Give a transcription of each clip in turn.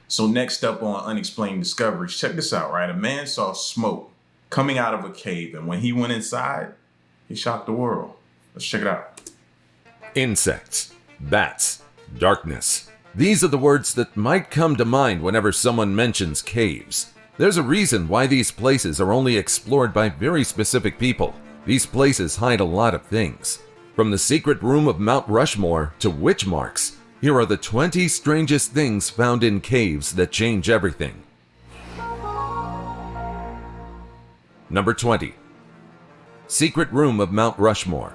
So next up on Unexplained Discoveries, check this out, right? A man saw smoke coming out of a cave, and when he went inside, he shocked the world. Let's check it out. Insects, bats, darkness. These are the words that might come to mind whenever someone mentions caves. There's a reason why these places are only explored by very specific people. These places hide a lot of things. From the secret room of Mount Rushmore to witch marks, here are the 20 strangest things found in caves that change everything. Number 20. Secret room of Mount Rushmore.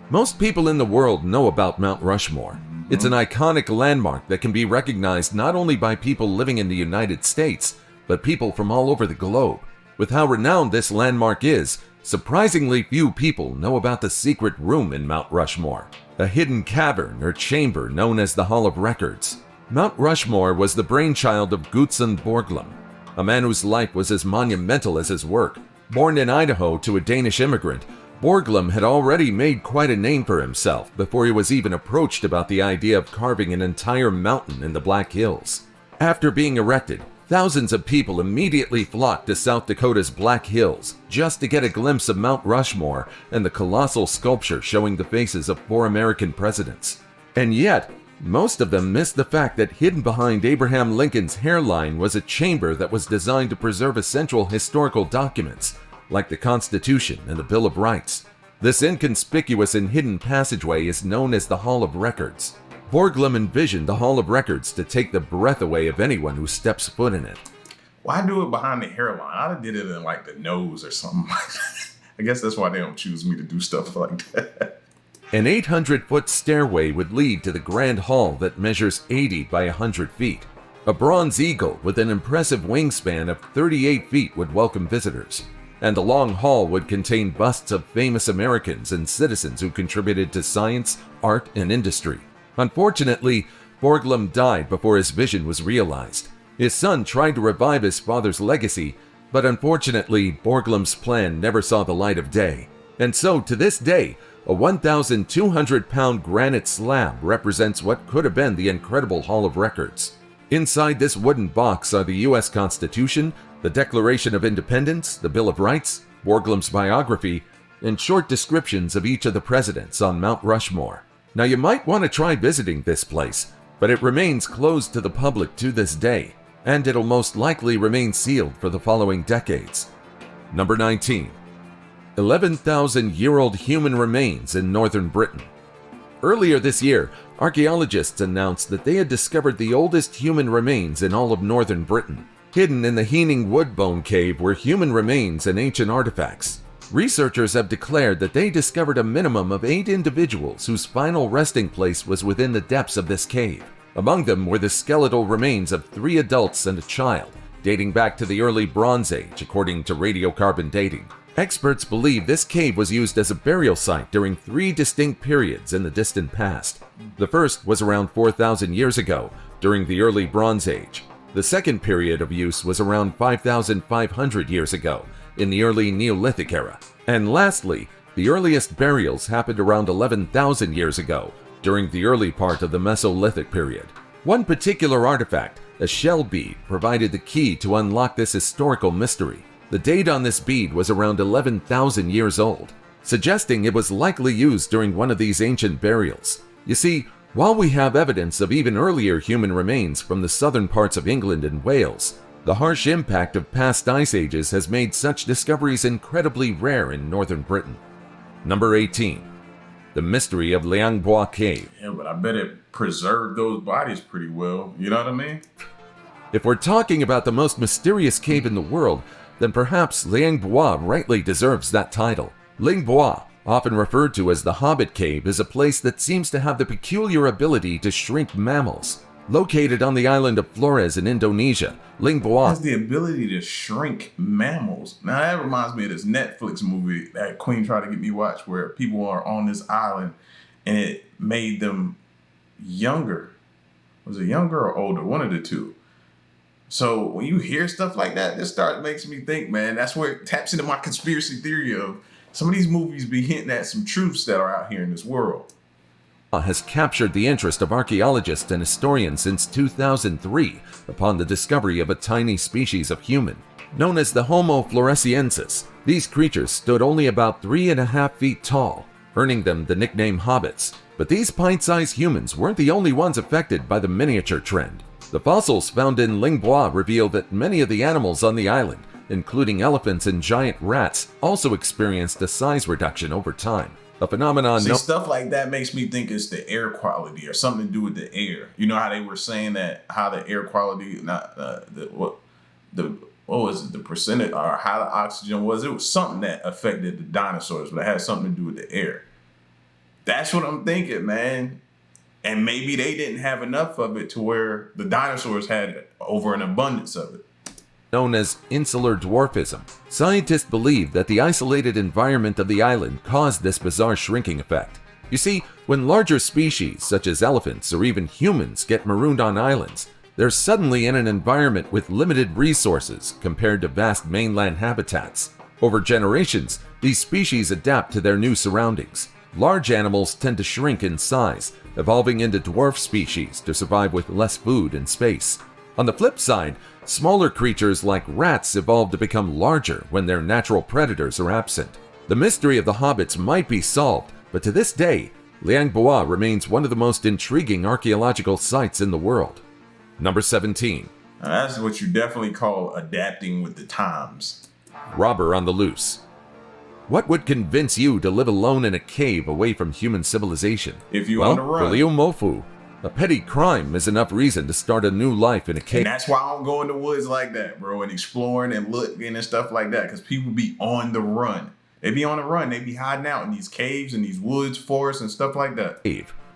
Most people in the world know about Mount Rushmore. It's an iconic landmark that can be recognized not only by people living in the United States, but people from all over the globe. With how renowned this landmark is, surprisingly few people know about the secret room in Mount Rushmore, a hidden cavern or chamber known as the Hall of Records. Mount Rushmore was the brainchild of Gutzon Borglum, a man whose life was as monumental as his work. Born in Idaho to a Danish immigrant, Borglum had already made quite a name for himself before he was even approached about the idea of carving an entire mountain in the Black Hills. After being erected, thousands of people immediately flocked to South Dakota's Black Hills just to get a glimpse of Mount Rushmore and the colossal sculpture showing the faces of 4 American presidents. And yet, most of them missed the fact that hidden behind Abraham Lincoln's hairline was a chamber that was designed to preserve essential historical documents, like the Constitution and the Bill of Rights. This inconspicuous and hidden passageway is known as the Hall of Records. Borglum envisioned the Hall of Records to take the breath away of anyone who steps foot in it. Why do it behind the hairline? I'd have did it in like the nose or something like that. I guess that's why they don't choose me to do stuff like that. An 800-foot stairway would lead to the Grand Hall that measures 80 by 100 feet. A bronze eagle with an impressive wingspan of 38 feet would welcome visitors. And the long hall would contain busts of famous Americans and citizens who contributed to science, art, and industry. Unfortunately, Borglum died before his vision was realized. His son tried to revive his father's legacy, but unfortunately, Borglum's plan never saw the light of day. And so, to this day, a 1,200-pound granite slab represents what could have been the incredible Hall of Records. Inside this wooden box are the U.S. Constitution, the Declaration of Independence, the Bill of Rights, Borglum's biography, and short descriptions of each of the presidents on Mount Rushmore. Now, you might want to try visiting this place, but it remains closed to the public to this day, and it'll most likely remain sealed for the following decades. Number 19. 11,000-year-old human remains in northern Britain. Earlier this year, archaeologists announced that they had discovered the oldest human remains in all of northern Britain. Hidden in the Heening Woodbone Cave were human remains and ancient artifacts. Researchers have declared that they discovered a minimum of 8 individuals whose final resting place was within the depths of this cave. Among them were the skeletal remains of 3 adults and a child, dating back to the early Bronze Age, according to radiocarbon dating. Experts believe this cave was used as a burial site during 3 distinct periods in the distant past. The first was around 4,000 years ago, during the early Bronze Age. The second period of use was around 5,500 years ago, in the early Neolithic era. And lastly, the earliest burials happened around 11,000 years ago, during the early part of the Mesolithic period. One particular artifact, a shell bead, provided the key to unlock this historical mystery. The date on this bead was around 11,000 years old, suggesting it was likely used during one of these ancient burials. You see, while we have evidence of even earlier human remains from the southern parts of England and Wales, the harsh impact of past ice ages has made such discoveries incredibly rare in northern Britain. Number 18. The mystery of Liang Bua Cave. Yeah, but I bet it preserved those bodies pretty well. You know what I mean? If we're talking about the most mysterious cave in the world, then perhaps Liang Bua rightly deserves that title. Liang Bua, often referred to as the Hobbit Cave, is a place that seems to have the peculiar ability to shrink mammals. Located on the island of Flores in Indonesia, Liang Bua has the ability to shrink mammals. Now that reminds me of this Netflix movie that Queen tried to get me to watch, where people are on this island and it made them younger. Was it younger or older? One of the two. So when you hear stuff like that, this makes me think, man, that's where it taps into my conspiracy theory of some of these movies be hinting at some truths that are out here in this world. has captured the interest of archaeologists and historians since 2003 upon the discovery of a tiny species of human known as the Homo floresiensis. These creatures stood only about 3.5 feet tall, earning them the nickname hobbits. But these pint-sized humans weren't the only ones affected by the miniature trend. The fossils found in Liang Bua reveal that many of the animals on the island, including elephants and giant rats, also experienced a size reduction over time. A phenomenon. Stuff like that makes me think it's the air quality or something to do with the air. You know how they were saying that how the air quality, what was it, the percentage or how the oxygen was? It was something that affected the dinosaurs, but it had something to do with the air. That's what I'm thinking, man. And maybe they didn't have enough of it to where the dinosaurs had over an abundance of it. Known as insular dwarfism. Scientists believe that the isolated environment of the island caused this bizarre shrinking effect. You see, when larger species such as elephants or even humans get marooned on islands, they're suddenly in an environment with limited resources compared to vast mainland habitats. Over generations, these species adapt to their new surroundings. Large animals tend to shrink in size, evolving into dwarf species to survive with less food and space. On the flip side, smaller creatures like rats evolve to become larger when their natural predators are absent. The mystery of the hobbits might be solved, but to this day, Liang Bua remains one of the most intriguing archaeological sites in the world. Number 17. Now that's what you definitely call adapting with the times. Robber on the loose. What would convince you to live alone in a cave away from human civilization? If you on the run. For Liu Mofu, a petty crime is enough reason to start a new life in a cave. And that's why I don't go in the woods like that, bro, and exploring and looking and stuff like that, because people be on the run. They be on the run. They be hiding out in these caves and these woods, forests, and stuff like that.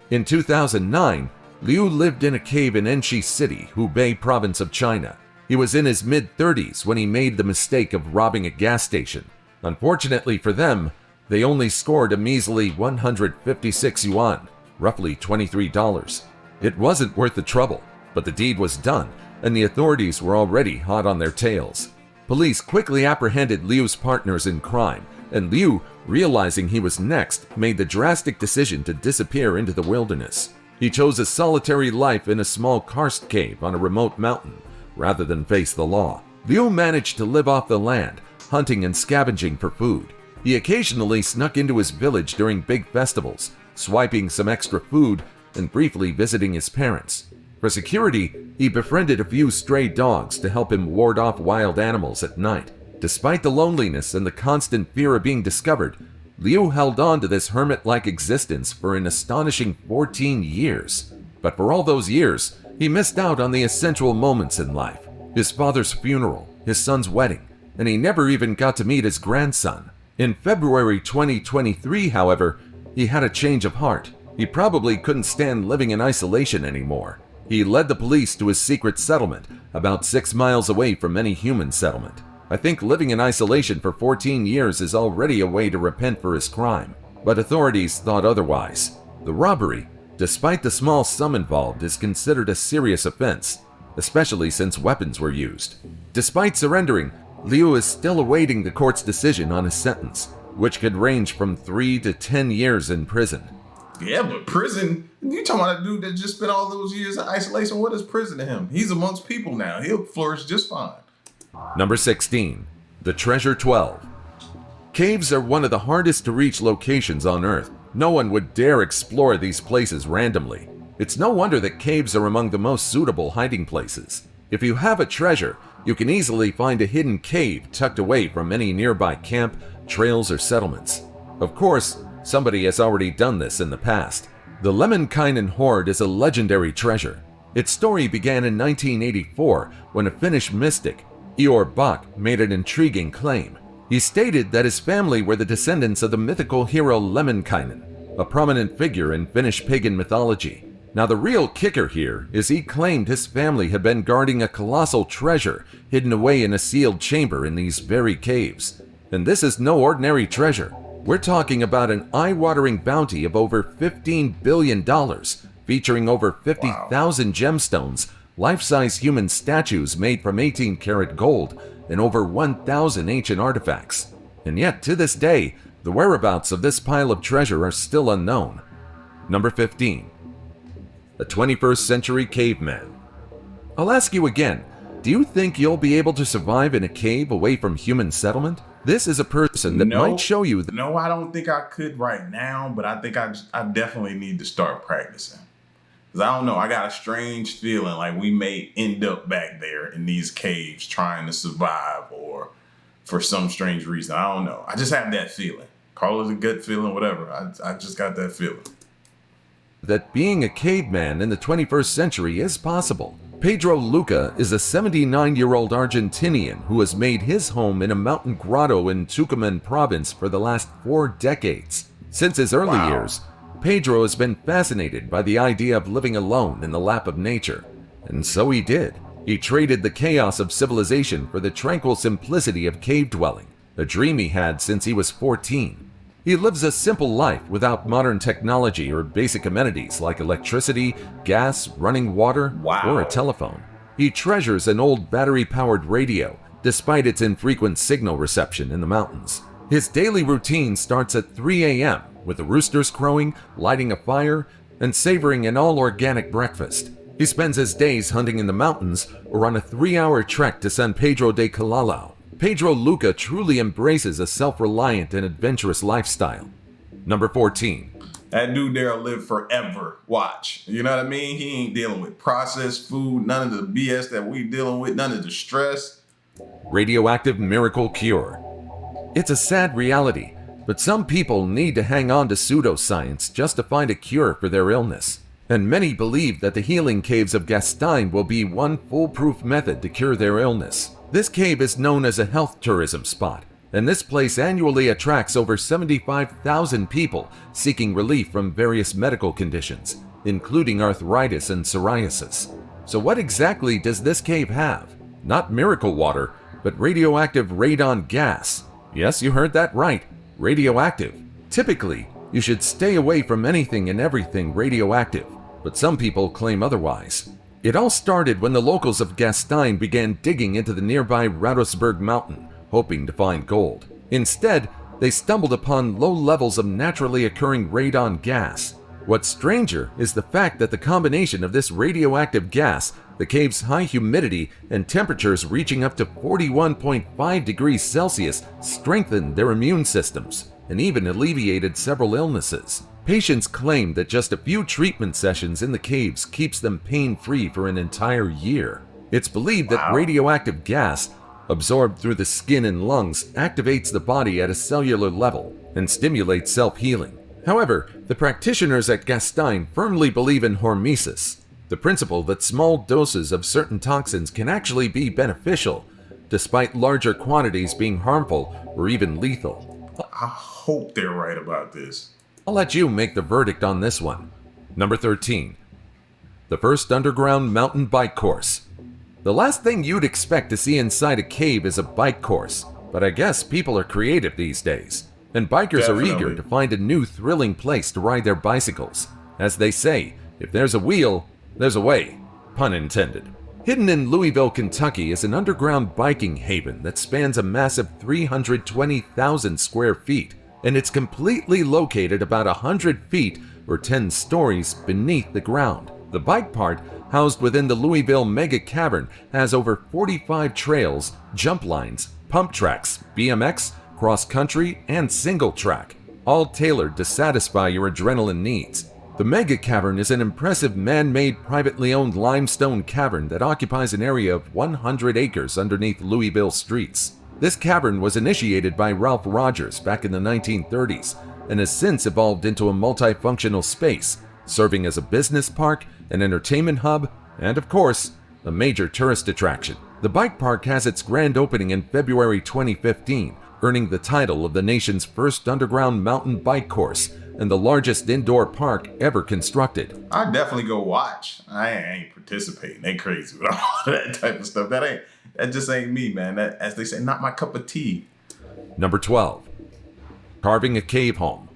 In 2009, Liu lived in a cave in Enshi City, Hubei province of China. He was in his mid-30s when he made the mistake of robbing a gas station. Unfortunately for them, they only scored a measly 156 yuan, roughly $23. It wasn't worth the trouble, but the deed was done, and the authorities were already hot on their tails. Police quickly apprehended Liu's partners in crime, and Liu, realizing he was next, made the drastic decision to disappear into the wilderness. He chose a solitary life in a small karst cave on a remote mountain, rather than face the law. Liu managed to live off the land, hunting and scavenging for food. He occasionally snuck into his village during big festivals, swiping some extra food and briefly visiting his parents. For security, he befriended a few stray dogs to help him ward off wild animals at night. Despite the loneliness and the constant fear of being discovered, Liu held on to this hermit-like existence for an astonishing 14 years. But for all those years, he missed out on the essential moments in life. His father's funeral, his son's wedding, and he never even got to meet his grandson. In February 2023, however, he had a change of heart. He probably couldn't stand living in isolation anymore. He led the police to his secret settlement, about 6 miles away from any human settlement. I think living in isolation for 14 years is already a way to repent for his crime, but authorities thought otherwise. The robbery, despite the small sum involved, is considered a serious offense, especially since weapons were used. Despite surrendering, Liu is still awaiting the court's decision on his sentence, which could range from 3 to 10 years in prison. Yeah, but prison, you talking about a dude that just spent all those years in isolation? What is prison to him? He's amongst people now. He'll flourish just fine. Number 16. The Treasure 12. Caves are one of the hardest to reach locations on Earth. No one would dare explore these places randomly. It's no wonder that caves are among the most suitable hiding places. If you have a treasure, you can easily find a hidden cave tucked away from any nearby camp, trails, or settlements. Of course, somebody has already done this in the past. The Lemminkainen Hoard is a legendary treasure. Its story began in 1984 when a Finnish mystic, Ior Bak, made an intriguing claim. He stated that his family were the descendants of the mythical hero Lemminkainen, a prominent figure in Finnish pagan mythology. Now the real kicker here is he claimed his family had been guarding a colossal treasure hidden away in a sealed chamber in these very caves. And this is no ordinary treasure. We're talking about an eye-watering bounty of over $15 billion, featuring over 50,000 gemstones, life-size human statues made from 18-karat gold, and over 1,000 ancient artifacts. And yet, to this day, the whereabouts of this pile of treasure are still unknown. Number 15. A 21st century caveman. I'll ask you again, do you think you'll be able to survive in a cave away from human settlement? This is a person that might show you that. No, I don't think I could right now, but I think I definitely need to start practicing. Because I don't know, I got a strange feeling like we may end up back there in these caves trying to survive, or for some strange reason. I don't know. I just have that feeling. Call it a gut feeling, whatever. I just got that feeling. That being a caveman in the 21st century is possible. Pedro Luca is a 79-year-old Argentinian who has made his home in a mountain grotto in Tucumán province for the last 4 decades. Since his early years, Pedro has been fascinated by the idea of living alone in the lap of nature. And so he did. He traded the chaos of civilization for the tranquil simplicity of cave dwelling, a dream he had since he was 14. He lives a simple life without modern technology or basic amenities like electricity, gas, running water, or a telephone. He treasures an old battery-powered radio, despite its infrequent signal reception in the mountains. His daily routine starts at 3 a.m. with the roosters crowing, lighting a fire, and savoring an all-organic breakfast. He spends his days hunting in the mountains or on a 3-hour trek to San Pedro de Calalao. Pedro Luca truly embraces a self-reliant and adventurous lifestyle. Number 14. That dude there'll live forever. Watch. You know what I mean? He ain't dealing with processed food, none of the BS that we dealing with, none of the stress. Radioactive miracle cure. It's a sad reality, but some people need to hang on to pseudoscience just to find a cure for their illness. And many believe that the healing caves of Gastein will be one foolproof method to cure their illness. This cave is known as a health tourism spot, and this place annually attracts over 75,000 people seeking relief from various medical conditions, including arthritis and psoriasis. So what exactly does this cave have? Not miracle water, but radioactive radon gas. Yes, you heard that right, radioactive. Typically, you should stay away from anything and everything radioactive, but some people claim otherwise. It all started when the locals of Gastein began digging into the nearby Raudesberg mountain, hoping to find gold. Instead, they stumbled upon low levels of naturally occurring radon gas. What's stranger is the fact that the combination of this radioactive gas, the cave's high humidity, and temperatures reaching up to 41.5 degrees Celsius strengthened their immune systems and even alleviated several illnesses. Patients claim that just a few treatment sessions in the caves keeps them pain-free for an entire year. It's believed that radioactive gas, absorbed through the skin and lungs, activates the body at a cellular level and stimulates self-healing. However, the practitioners at Gastein firmly believe in hormesis, the principle that small doses of certain toxins can actually be beneficial, despite larger quantities being harmful or even lethal. I hope they're right about this. I'll let you make the verdict on this one. Number 13. The first underground mountain bike course. The last thing you'd expect to see inside a cave is a bike course, but I guess people are creative these days, and bikers are eager to find a new thrilling place to ride their bicycles. As they say, if there's a wheel, there's a way. Pun intended. Hidden in Louisville, Kentucky is an underground biking haven that spans a massive 320,000 square feet, and it's completely located about 100 feet or 10 stories beneath the ground. The bike part, housed within the Louisville Mega Cavern, has over 45 trails, jump lines, pump tracks, BMX, cross-country, and single track, all tailored to satisfy your adrenaline needs. The Mega Cavern is an impressive man-made privately owned limestone cavern that occupies an area of 100 acres underneath Louisville streets. This cavern was initiated by Ralph Rogers back in the 1930s and has since evolved into a multifunctional space, serving as a business park, an entertainment hub, and of course, a major tourist attraction. The bike park has its grand opening in February 2015, earning the title of the nation's first underground mountain bike course and the largest indoor park ever constructed. I'd definitely go watch. I ain't participating. They crazy with all that type of stuff. That just ain't me, man. That, as they say, not my cup of tea. Number 12. Carving a cave home.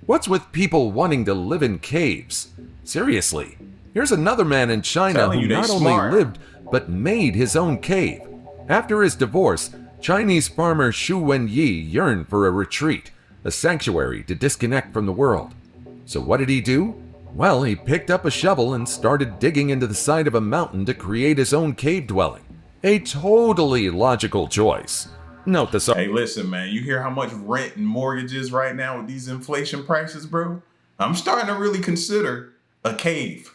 What's with people wanting to live in caves? Seriously, here's another man in China who not only lived, but made his own cave. After his divorce, Chinese farmer Xu Wenyi yearned for a retreat, a sanctuary to disconnect from the world. So what did he do? Well, he picked up a shovel and started digging into the side of a mountain to create his own cave dwelling. A totally logical choice. Note the Hey, listen, man, you hear how much rent and mortgages right now with these inflation prices, bro? I'm starting to really consider a cave.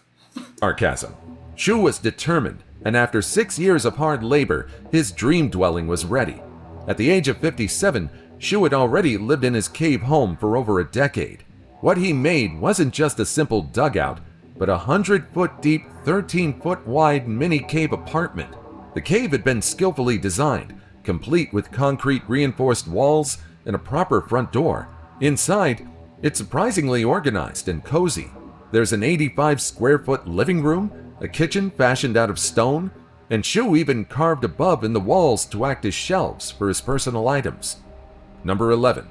sarcasm. Shu was determined, and after 6 years of hard labor, his dream dwelling was ready. At the age of 57, Shu had already lived in his cave home for over a decade. What he made wasn't just a simple dugout, but a 100-foot deep, 13-foot wide mini cave apartment. The cave had been skillfully designed, complete with concrete reinforced walls and a proper front door. Inside, it's surprisingly organized and cozy. There's an 85-square-foot living room, a kitchen fashioned out of stone, and Shu even carved above in the walls to act as shelves for his personal items. Number 11.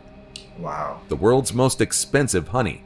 Wow. The world's most expensive honey.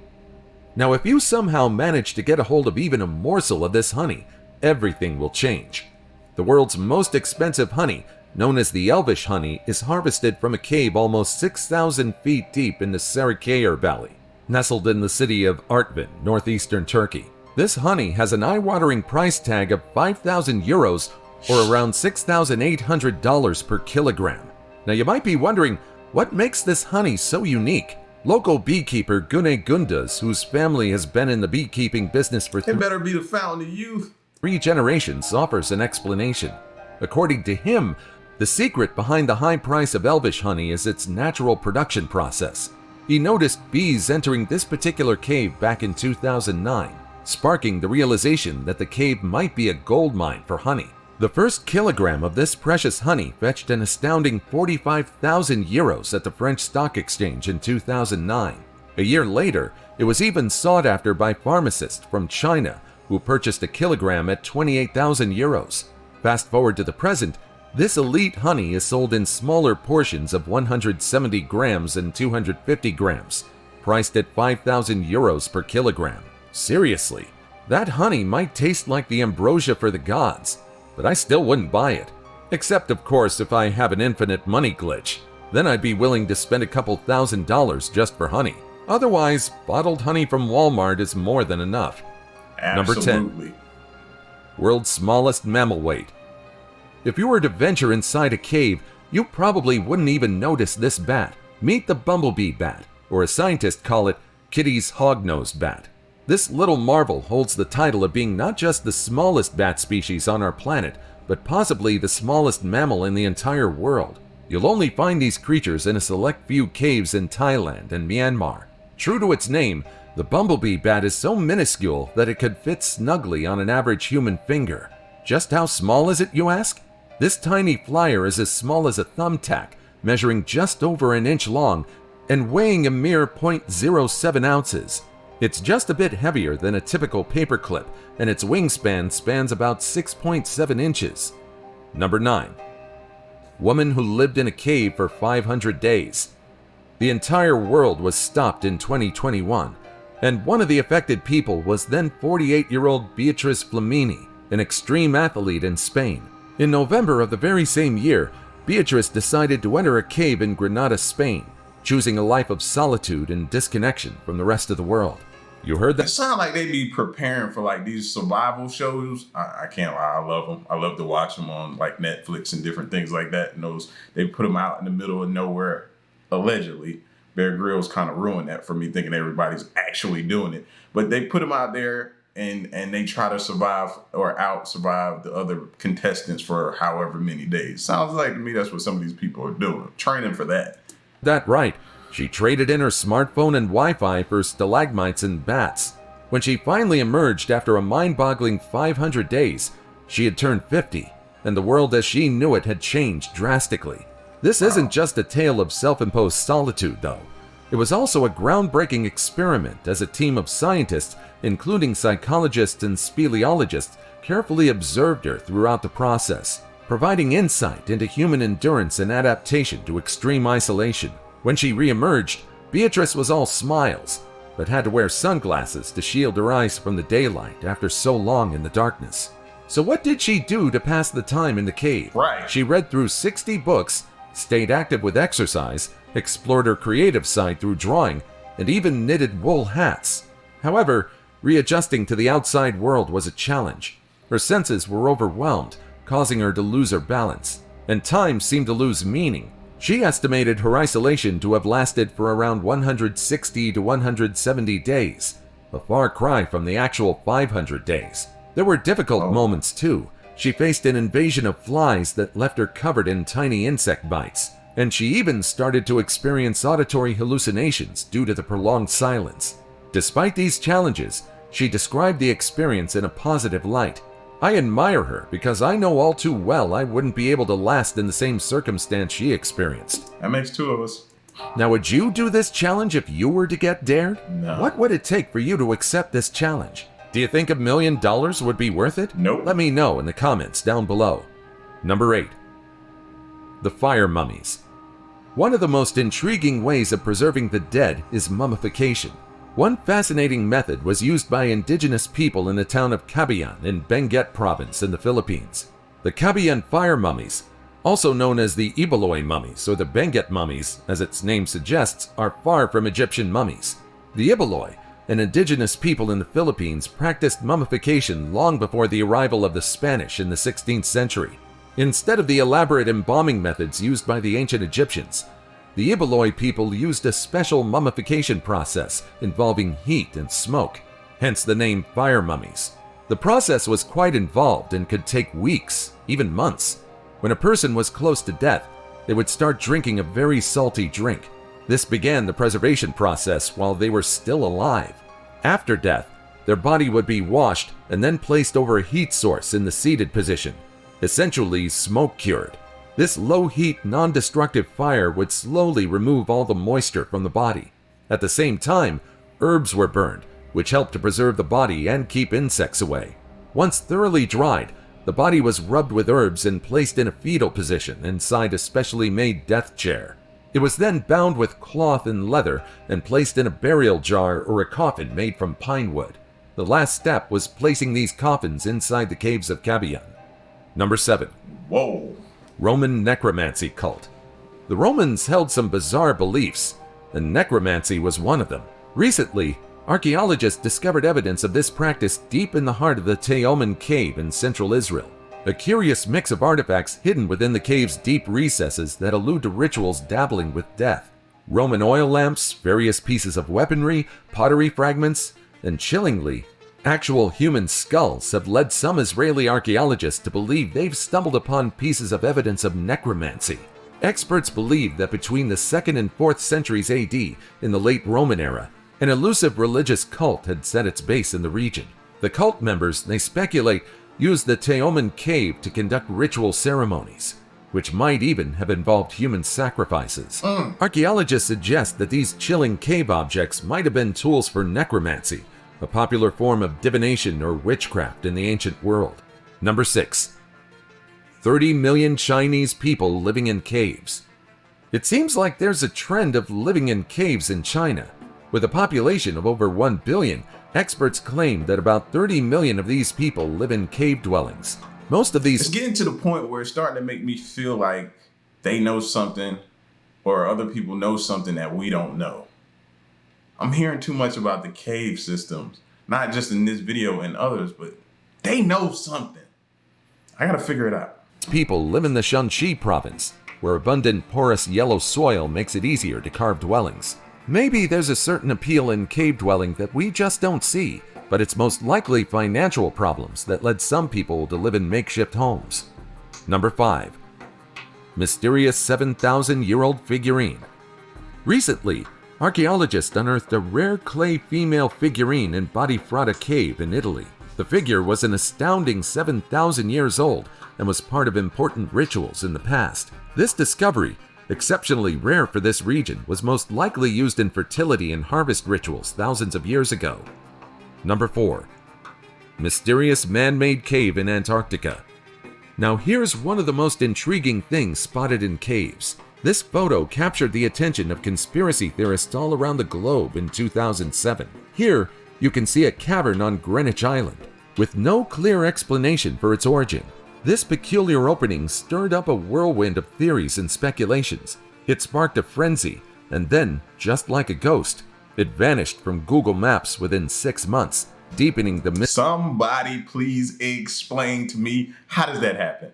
Now, if you somehow manage to get a hold of even a morsel of this honey, everything will change. The world's most expensive honey, known as the elvish honey, is harvested from a cave almost 6,000 feet deep in the Sarıkaya Valley, nestled in the city of Artvin, northeastern Turkey. This honey has an eye-watering price tag of 5,000 euros, or around $6,800 per kilogram. Now, you might be wondering, what makes this honey so unique? Local beekeeper Gune Gundas, whose family has been in the beekeeping business for It better be the fountain of youth. 3 generations, offers an explanation. According to him, the secret behind the high price of elvish honey is its natural production process. He noticed bees entering this particular cave back in 2009, sparking the realization that the cave might be a gold mine for honey. The first kilogram of this precious honey fetched an astounding 45,000 euros at the French Stock Exchange in 2009. A year later, it was even sought after by pharmacists from China, who purchased a kilogram at 28,000 euros. Fast forward to the present, this elite honey is sold in smaller portions of 170 grams and 250 grams, priced at 5,000 euros per kilogram. Seriously, that honey might taste like the ambrosia for the gods, but I still wouldn't buy it. Except, of course, if I have an infinite money glitch. Then I'd be willing to spend a couple $1,000s just for honey. Otherwise, bottled honey from Walmart is more than enough. Absolutely. Number 10. World's smallest mammal weight. If you were to venture inside a cave, you probably wouldn't even notice this bat. Meet the bumblebee bat, or as scientists call it, Kitty's hog-nosed bat. This little marvel holds the title of being not just the smallest bat species on our planet, but possibly the smallest mammal in the entire world. You'll only find these creatures in a select few caves in Thailand and Myanmar. True to its name, the bumblebee bat is so minuscule that it could fit snugly on an average human finger. Just how small is it, you ask? This tiny flyer is as small as a thumbtack, measuring just over an inch long and weighing a mere 0.07 ounces. It's just a bit heavier than a typical paperclip, and its wingspan spans about 6.7 inches. Number 9. Woman who lived in a cave for 500 days. The entire world was stopped in 2021, and one of the affected people was then 48-year-old Beatriz Flamini, an extreme athlete in Spain. In November of the very same year, Beatriz decided to enter a cave in Granada, Spain, choosing a life of solitude and disconnection from the rest of the world. You heard that? It sounds like they be preparing for like these survival shows. I can't lie, I love them. I love to watch them on like Netflix and different things like that. And those, they put them out in the middle of nowhere, allegedly. Bear Grylls kind of ruined that for me, thinking everybody's actually doing it. But they put them out there and they try to survive or out-survive the other contestants for however many days. Sounds like to me that's what some of these people are doing, training for that. That right. She traded in her smartphone and Wi-Fi for stalagmites and bats. When she finally emerged after a mind-boggling 500 days, she had turned 50, and the world as she knew it had changed drastically. This isn't just a tale of self-imposed solitude, though. It was also a groundbreaking experiment as a team of scientists, including psychologists and speleologists, carefully observed her throughout the process, providing insight into human endurance and adaptation to extreme isolation. When she re-emerged, Beatrice was all smiles, but had to wear sunglasses to shield her eyes from the daylight after so long in the darkness. So what did she do to pass the time in the cave? Right. She read through 60 books, stayed active with exercise, explored her creative side through drawing, and even knitted wool hats. However, Readjusting to the outside world was a challenge. Her senses were overwhelmed, causing her to lose her balance, and time seemed to lose meaning. She estimated her isolation to have lasted for around 160 to 170 days, a far cry from the actual 500 days. There were difficult moments too. She faced an invasion of flies that left her covered in tiny insect bites, and she even started to experience auditory hallucinations due to the prolonged silence. Despite these challenges, she described the experience in a positive light. I admire her because I know all too well I wouldn't be able to last in the same circumstance she experienced. That makes two of us. Now, would you do this challenge if you were to get dared? No. What would it take for you to accept this challenge? Do you think $1 million would be worth it? Nope. Let me know in the comments down below. Number 8. The fire mummies. One of the most intriguing ways of preserving the dead is mummification. One fascinating method was used by indigenous people in the town of Caveman in Benguet province in the Philippines. The Caveman fire mummies, also known as the Ibaloy mummies or the Benguet mummies, as its name suggests, are far from Egyptian mummies. The Ibaloy, an indigenous people in the Philippines, practiced mummification long before the arrival of the Spanish in the 16th century. Instead of the elaborate embalming methods used by the ancient Egyptians, the Ibaloy people used a special mummification process involving heat and smoke, hence the name fire mummies. The process was quite involved and could take weeks, even months. When a person was close to death, they would start drinking a very salty drink. This began the preservation process while they were still alive. After death, their body would be washed and then placed over a heat source in the seated position, essentially smoke cured. This low-heat, non-destructive fire would slowly remove all the moisture from the body. At the same time, herbs were burned, which helped to preserve the body and keep insects away. Once thoroughly dried, the body was rubbed with herbs and placed in a fetal position inside a specially made death chair. It was then bound with cloth and leather and placed in a burial jar or a coffin made from pine wood. The last step was placing these coffins inside the caves of Caveman. Number 7. Whoa. Roman necromancy cult. The Romans held some bizarre beliefs, and necromancy was one of them. Recently, archaeologists discovered evidence of this practice deep in the heart of the Teoman cave in central Israel. A curious mix of artifacts hidden within the cave's deep recesses that allude to rituals dabbling with death. Roman oil lamps, various pieces of weaponry, pottery fragments, and chillingly, actual human skulls have led some Israeli archaeologists to believe they've stumbled upon pieces of evidence of necromancy. Experts believe that between the 2nd and 4th centuries AD, in the late Roman era, an elusive religious cult had set its base in the region. The cult members, they speculate, used the Teoman cave to conduct ritual ceremonies, which might even have involved human sacrifices. Archaeologists suggest that these chilling cave objects might have been tools for necromancy, a popular form of divination or witchcraft in the ancient world. Number 6. 30 million Chinese people living in caves. It seems like there's a trend of living in caves in China. With a population of over 1 billion, experts claim that about 30 million of these people live in cave dwellings. Most of these... It's getting to the point where it's starting to make me feel like they know something or other people know something that we don't know. I'm hearing too much about the cave systems, not just in this video and others, but they know something. I gotta figure it out. People live in the Shanxi province, where abundant porous yellow soil makes it easier to carve dwellings. Maybe there's a certain appeal in cave dwelling that we just don't see, but it's most likely financial problems that led some people to live in makeshift homes. Number 5. Mysterious 7,000-year-old figurine. Recently, archaeologists unearthed a rare clay female figurine in Bodifrata Cave in Italy. The figure was an astounding 7,000 years old and was part of important rituals in the past. This discovery, exceptionally rare for this region, was most likely used in fertility and harvest rituals thousands of years ago. Number 4. Mysterious man-made cave in Antarctica. Now here's one of the most intriguing things spotted in caves. This photo captured the attention of conspiracy theorists all around the globe in 2007. Here, you can see a cavern on Greenwich Island, with no clear explanation for its origin. This peculiar opening stirred up a whirlwind of theories and speculations. It sparked a frenzy, and then, just like a ghost, it vanished from Google Maps within 6 months. deepening the mystery. Somebody please explain to me, how does that happen?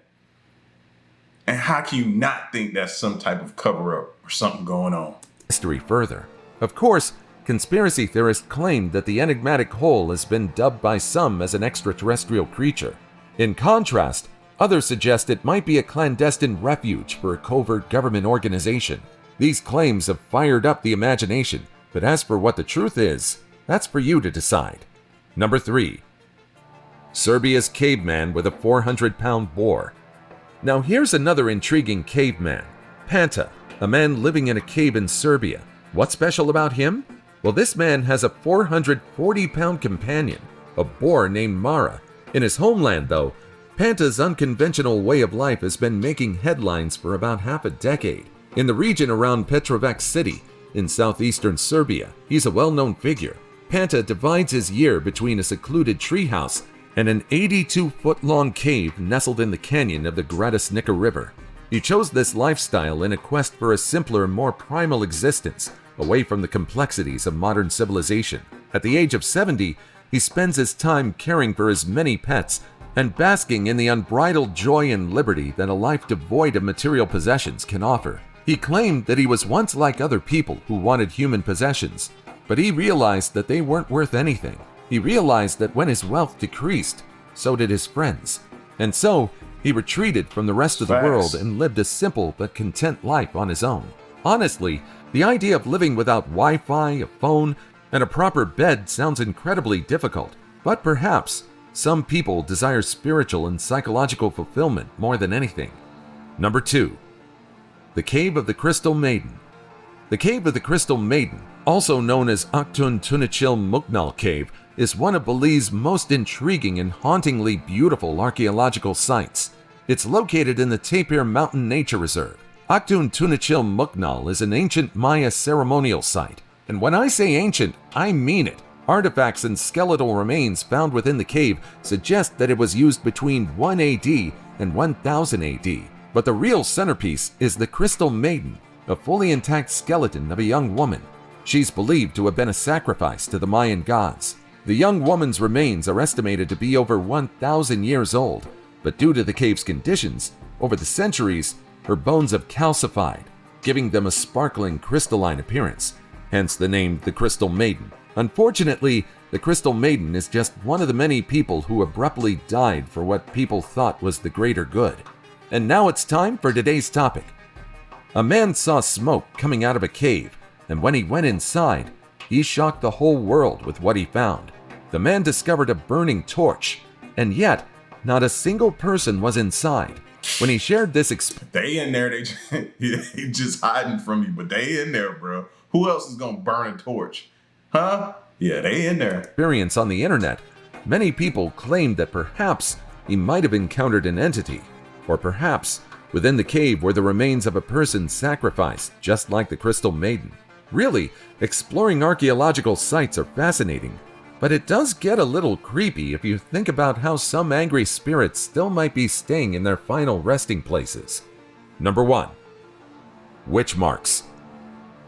And how can you not think that's some type of cover-up or something going on? Mystery further. Of course, conspiracy theorists claim that the enigmatic hole has been dubbed by some as an extraterrestrial creature. In contrast, others suggest it might be a clandestine refuge for a covert government organization. These claims have fired up the imagination, but as for what the truth is, that's for you to decide. Number 3. Serbia's caveman with a 400-pound boar. Now here's another intriguing caveman, Panta, a man living in a cave in Serbia. What's special about him? Well, this man has a 440-pound companion, a boar named Mara. In his homeland, though, Panta's unconventional way of life has been making headlines for about half a decade. In the region around Petrovac City, in southeastern Serbia, he's a well-known figure. Panta divides his year between a secluded treehouse and an 82-foot-long cave nestled in the canyon of the Gradašnica River. He chose this lifestyle in a quest for a simpler, more primal existence, away from the complexities of modern civilization. At the age of 70, he spends his time caring for his many pets and basking in the unbridled joy and liberty that a life devoid of material possessions can offer. He claimed that he was once like other people who wanted human possessions, but he realized that they weren't worth anything. He realized that when his wealth decreased, so did his friends. And so, he retreated from the rest of the world and lived a simple but content life on his own. Honestly, the idea of living without Wi-Fi, a phone, and a proper bed sounds incredibly difficult, but perhaps some people desire spiritual and psychological fulfillment more than anything. Number 2. The Cave of the Crystal Maiden. The Cave of the Crystal Maiden, also known as Aktun Tunichil Muknal Cave, is one of Belize's most intriguing and hauntingly beautiful archaeological sites. It's located in the Tapir Mountain Nature Reserve. Aktun Tunichil Muknal is an ancient Maya ceremonial site, and when I say ancient, I mean it. Artifacts and skeletal remains found within the cave suggest that it was used between 1 AD and 1000 AD. But the real centerpiece is the Crystal Maiden, a fully intact skeleton of a young woman. She's believed to have been a sacrifice to the Mayan gods. The young woman's remains are estimated to be over 1,000 years old, but due to the cave's conditions, over the centuries, her bones have calcified, giving them a sparkling crystalline appearance, hence the name the Crystal Maiden. Unfortunately, the Crystal Maiden is just one of the many people who abruptly died for what people thought was the greater good. And now it's time for today's topic. A man saw smoke coming out of a cave, and when he went inside, he shocked the whole world with what he found. The man discovered a burning torch, and yet, not a single person was inside. When he shared this They in there, they just hiding from you, but they in there, bro. Who else is gonna burn a torch? Huh? Yeah, they in there. Experience on the internet, many people claimed that perhaps he might have encountered an entity, or perhaps within the cave were the remains of a person sacrificed, just like the Crystal Maiden. Really, exploring archaeological sites are fascinating, but it does get a little creepy if you think about how some angry spirits still might be staying in their final resting places. Number 1. Witch marks.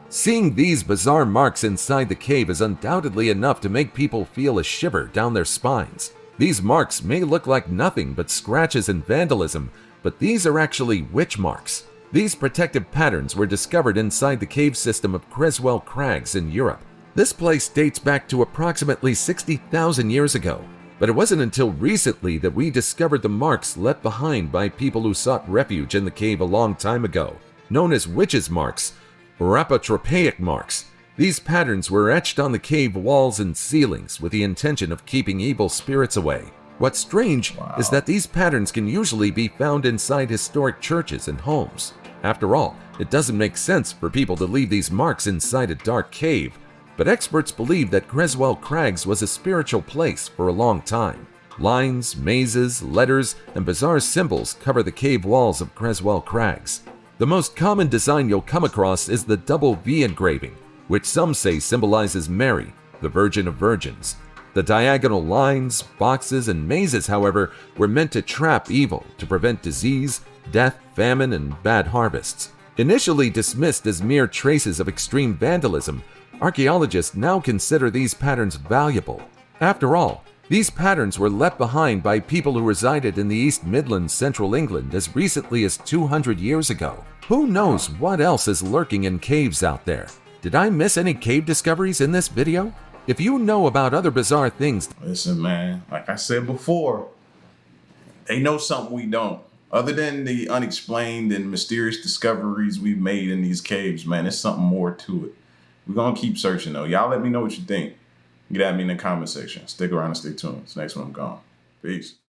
Seeing these bizarre marks inside the cave is undoubtedly enough to make people feel a shiver down their spines. These marks may look like nothing but scratches and vandalism, but these are actually witch marks. These protective patterns were discovered inside the cave system of Creswell Crags in Europe. This place dates back to approximately 60,000 years ago, but it wasn't until recently that we discovered the marks left behind by people who sought refuge in the cave a long time ago, known as witches' marks or apotropaic marks. These patterns were etched on the cave walls and ceilings with the intention of keeping evil spirits away. What's strange is that these patterns can usually be found inside historic churches and homes. After all, it doesn't make sense for people to leave these marks inside a dark cave, but experts believe that Creswell Crags was a spiritual place for a long time. Lines, mazes, letters, and bizarre symbols cover the cave walls of Creswell Crags. The most common design you'll come across is the double V engraving, which some say symbolizes Mary, the Virgin of Virgins. The diagonal lines, boxes, and mazes, however, were meant to trap evil, to prevent disease, death, famine, and bad harvests. Initially dismissed as mere traces of extreme vandalism, archaeologists now consider these patterns valuable, After all, these patterns were left behind by people who resided in the East Midlands, Central England as recently as 200 years ago. Who knows what else is lurking in caves out there? Did I miss any cave discoveries in this video? If you know about other bizarre things... Listen, man, like I said before, they know something we don't. Other than the unexplained and mysterious discoveries we've made in these caves, man, there's something more to it. We're going to keep searching, though. Y'all let me know what you think. Get at me in the comment section. Stick around and stay tuned. Next one, I'm gone. Peace.